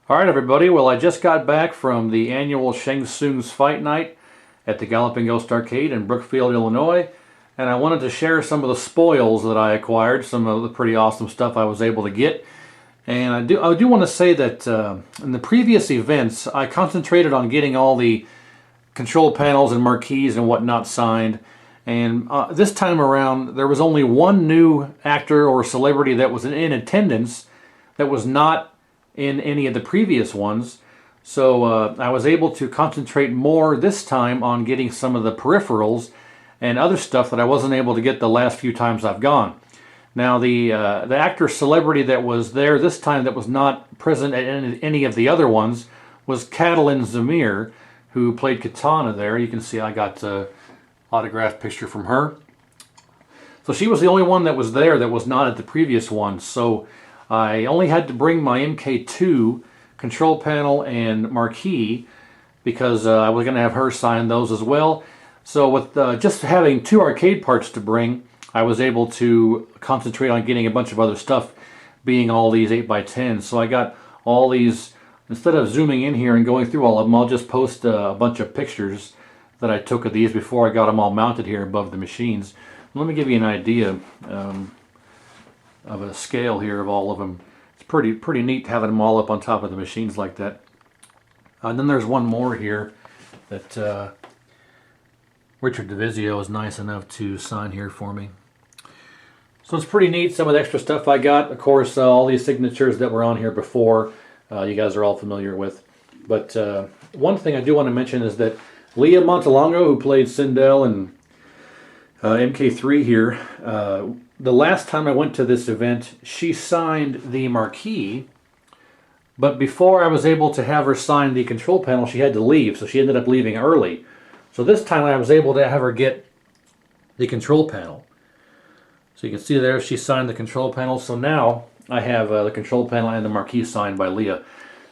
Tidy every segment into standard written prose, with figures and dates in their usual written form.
Alright everybody, well I just got back from the annual Shang Tsung's Fight Night at the Galloping Ghost Arcade in Brookfield, Illinois, and I wanted to share some of the spoils that I acquired, some of the pretty awesome stuff I was able to get. And I do want to say that in the previous events I concentrated on getting all the control panels and marquees and whatnot signed, and this time around there was only one new actor or celebrity that was in attendance that was not in any of the previous ones. So I was able to concentrate more this time on getting some of the peripherals and other stuff that I wasn't able to get the last few times I've gone. Now the actor celebrity that was there this time that was not present at any of the other ones was Catalin Zamir, who played Katana there. You can see I got an autographed picture from her. So she was the only one that was there that was not at the previous one. So I only had to bring my MK2 control panel and marquee because I was going to have her sign those as well. So with just having two arcade parts to bring, I was able to concentrate on getting a bunch of other stuff, being all these 8x10s. So I got all these, instead of zooming in here and going through all of them, I'll just post a bunch of pictures that I took of these before I got them all mounted here above the machines. Let me give you an idea of a scale here of all of them. It's pretty neat having them all up on top of the machines like that. And then there's one more here that Richard DeVizio is nice enough to sign here for me. So it's pretty neat, some of the extra stuff I got. Of course, all these signatures that were on here before, you guys are all familiar with. But one thing I do want to mention is that Leah Montalongo, who played Sindel in MK3 here, the last time I went to this event, she signed the marquee, but before I was able to have her sign the control panel, she had to leave, so she ended up leaving early. So this time I was able to have her get the control panel. So you can see there she signed the control panel, so now I have the control panel and the marquee signed by Leah.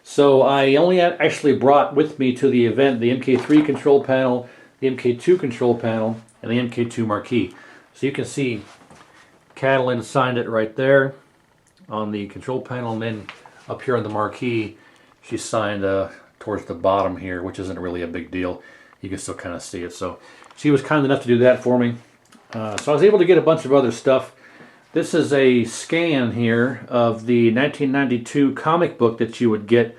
So I only actually brought with me to the event the MK3 control panel, the MK2 control panel, and the MK2 marquee. So you can see Catalin signed it right there on the control panel, and then up here on the marquee she signed towards the bottom here, which isn't really a big deal. You can still kind of see it. So she was kind enough to do that for me. So I was able to get a bunch of other stuff. This is a scan here of the 1992 comic book that you would get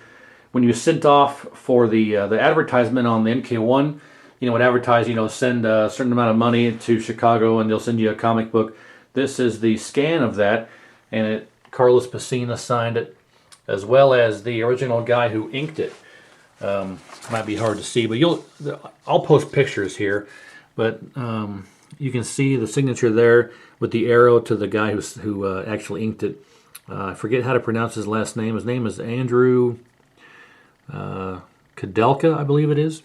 when you sent off for the advertisement on the MK1. You know, would advertise, you know, send a certain amount of money to Chicago and they'll send you a comic book. This is the scan of that, and Carlos Pacina signed it, as well as the original guy who inked it. Might be hard to see, but I'll post pictures here. But you can see the signature there with the arrow to the guy who actually inked it. I forget how to pronounce his last name. His name is Andrew Kudelka, I believe it is.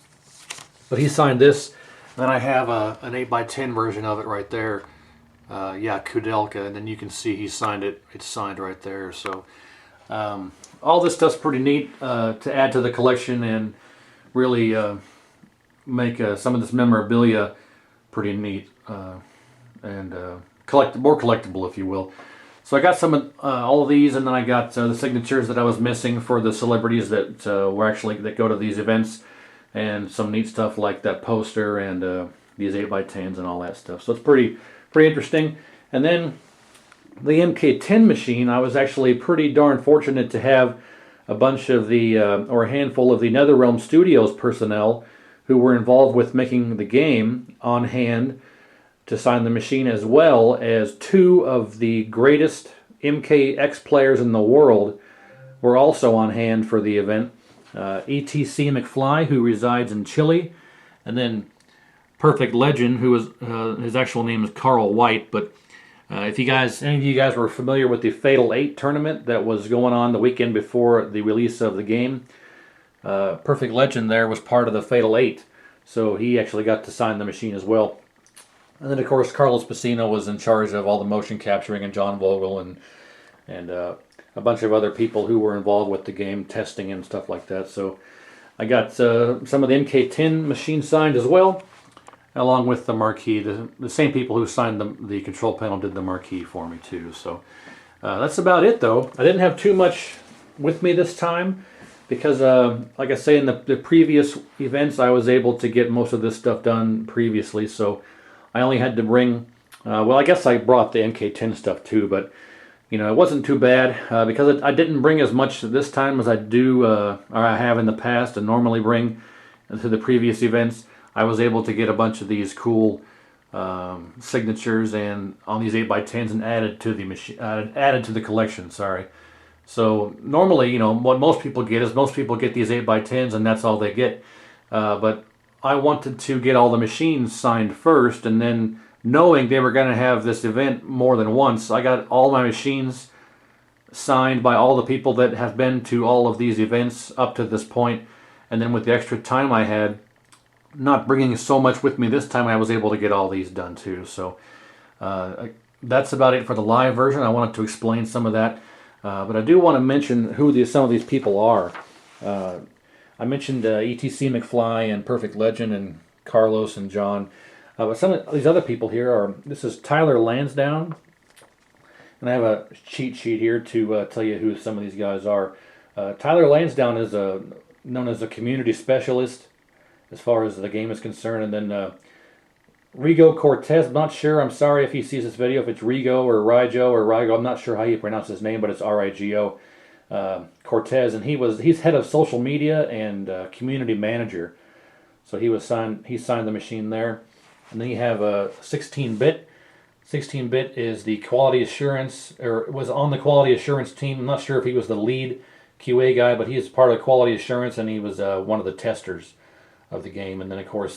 But he signed this. Then I have an 8x10 version of it right there. Yeah, Kudelka, and then you can see he signed it. It's signed right there. So all this stuff's pretty neat to add to the collection and really make some of this memorabilia pretty neat and more collectible, if you will. So I got some of all of these, and then I got the signatures that I was missing for the celebrities that that go to these events, and some neat stuff like that poster and these 8x10s and all that stuff. So it's pretty interesting. And then the MK10 machine, I was actually pretty darn fortunate to have a bunch of or a handful of the NetherRealm Studios personnel who were involved with making the game on hand to sign the machine, as well as two of the greatest MKX players in the world were also on hand for the event. ETC McFly, who resides in Chile, and then Perfect Legend, who is his actual name is Carl White. But if any of you guys were familiar with the Fatal 8 tournament that was going on the weekend before the release of the game, Perfect Legend there was part of the Fatal 8, so he actually got to sign the machine as well. And then of course Carlos Pacino was in charge of all the motion capturing, and John Vogel and a bunch of other people who were involved with the game testing and stuff like that. So I got some of the MK10 machine signed as well, along with the marquee. The same people who signed the control panel did the marquee for me too. So that's about it though. I didn't have too much with me this time. because like I say, in the previous events, I was able to get most of this stuff done previously, so I only had to bring, well, I guess I brought the MK10 stuff too, but you know, it wasn't too bad because I didn't bring as much this time as I do, or I have in the past and normally bring to the previous events. I was able to get a bunch of these cool signatures and on these 8x10s and added to the machine, added to the collection. Sorry. So normally, you know, what most people get is most people get these 8x10s and that's all they get. But I wanted to get all the machines signed first, and then knowing they were going to have this event more than once, I got all my machines signed by all the people that have been to all of these events up to this point. And then with the extra time I had, not bringing so much with me this time, I was able to get all these done too. So that's about it for the live version. I wanted to explain some of that. But I do want to mention who some of these people are. I mentioned ETC McFly and Perfect Legend and Carlos and John. But some of these other people here are, this is Tyler Lansdowne. And I have a cheat sheet here to tell you who some of these guys are. Tyler Lansdowne is known as a community specialist as far as the game is concerned. And then Rigo Cortez, I'm not sure, I'm sorry if he sees this video, if it's Rigo or Rigo or Rigo, I'm not sure how you pronounce his name, but it's R-I-G-O, Cortez, and he's head of social media and community manager. So he signed the machine there. And then you have a 16-bit. 16-bit is the quality assurance, or was on the quality assurance team. I'm not sure if he was the lead QA guy, but he is part of the quality assurance, and he was one of the testers of the game. And then, of course,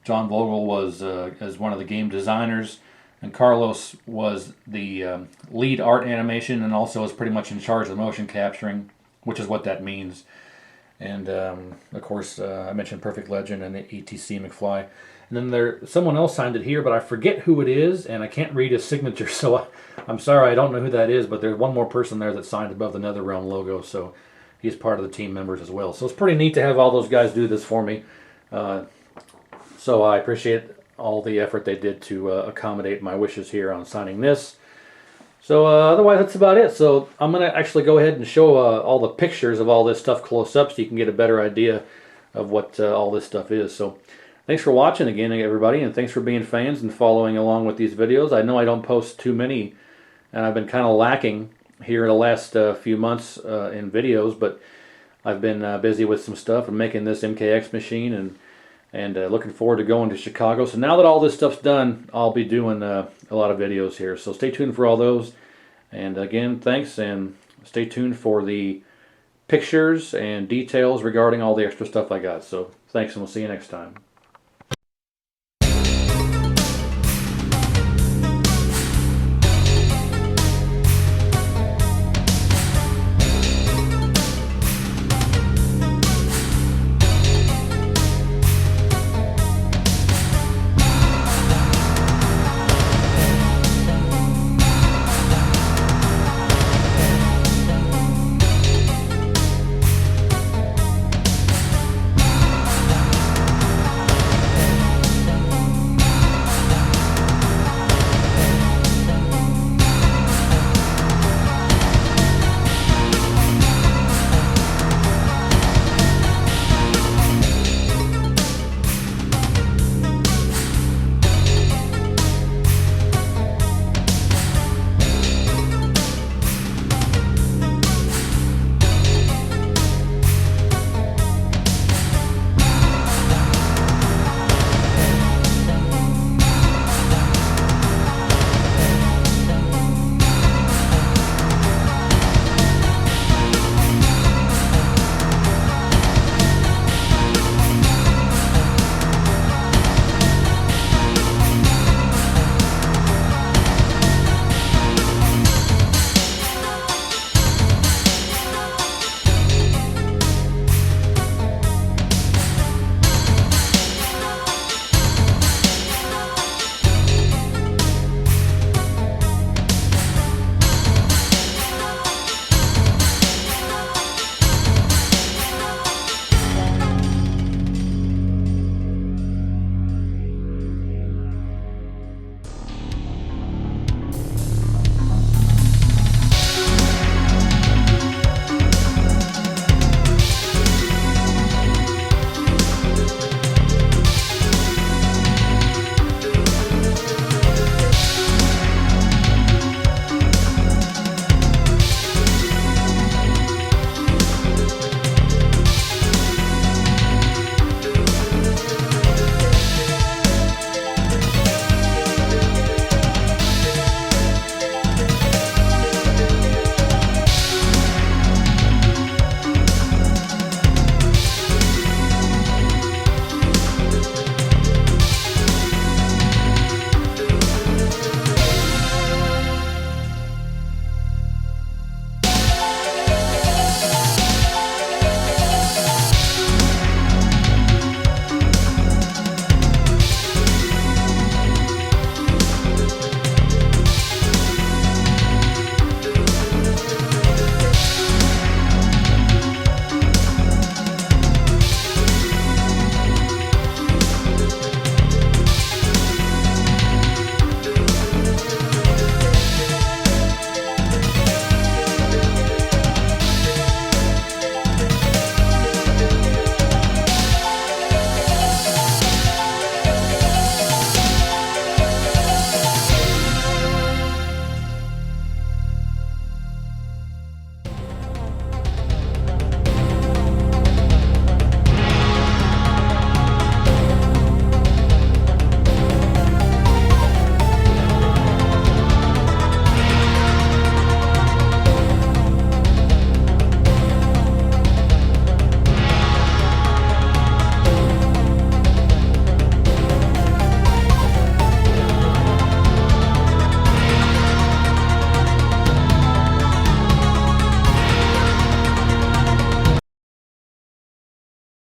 John Vogel was as one of the game designers, and Carlos was the lead art animation, and also is pretty much in charge of motion capturing, which is what that means. And of course, I mentioned Perfect Legend and ETC McFly. And then someone else signed it here, but I forget who it is, and I can't read his signature, so I'm sorry, I don't know who that is, but there's one more person there that signed above the NetherRealm logo, so he's part of the team members as well. So it's pretty neat to have all those guys do this for me. So I appreciate all the effort they did to accommodate my wishes here on signing this. So otherwise, that's about it. So I'm going to actually go ahead and show all the pictures of all this stuff close up so you can get a better idea of what all this stuff is. So thanks for watching again, everybody, and thanks for being fans and following along with these videos. I know I don't post too many, and I've been kind of lacking here in the last few months in videos, but I've been busy with some stuff and making this MKX machine and looking forward to going to Chicago. So now that all this stuff's done, I'll be doing a lot of videos here. So stay tuned for all those. And again, thanks, and stay tuned for the pictures and details regarding all the extra stuff I got. So thanks, and we'll see you next time.